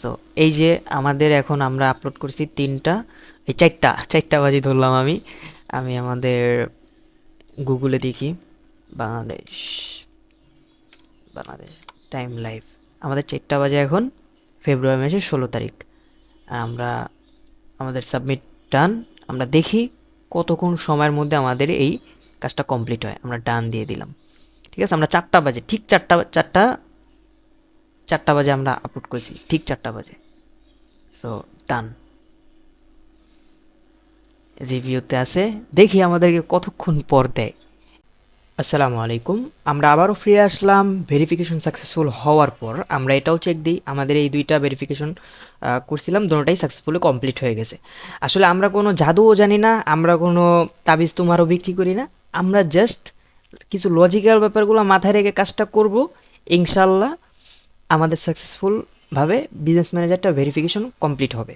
So এই যে আমাদের এখন আমরা আপলোড করছি 3টা, এই 4টা বাজে ধরলাম আমি। আমি আমাদের গুগলে দেখি বাংলাদেশ, বাংলাদেশ টাইম লাইভ, আমাদের 4টা বাজে এখন, ফেব্রুয়ারি মাসের 16 তারিখ। আমরা আমাদের সাবমিট ডান। আমরা দেখি কতক্ষণ সময়ের মধ্যে আমাদের এই কাজটা কমপ্লিট হয়। আমরা ডান দিয়ে দিলাম। ঠিক আছে, আমরা 4টা বাজে, ঠিক 4টা বাজে আমরা আপলোড করেছি, ঠিক 4টা বাজে। সো ডান, রিভিউতে আছে, দেখি আমাদেরকে কতক্ষণ পর দেয়। আসসালামু আলাইকুম, আমরা আবারও ফিরে আসলাম ভেরিফিকেশন সাকসেসফুল হওয়ার পর। আমরা এটাও চেক দিই, আমাদের এই 2টা ভেরিফিকেশন করছিলাম, দুটোটাই সাকসেসফুলি কমপ্লিট হয়ে গেছে। আসলে আমরা কোনো জাদুও জানি না, আমরা কোনো তাবিজ তুমারও বিক্রি করি না। আমরা জাস্ট কিছু লজিক্যাল ব্যাপারগুলো মাথায় রেখে কাজটা করব, ইনশাল্লাহ আমাদের সাকসেসফুলভাবে বিজনেস ম্যানেজারটা ভেরিফিকেশন কমপ্লিট হবে।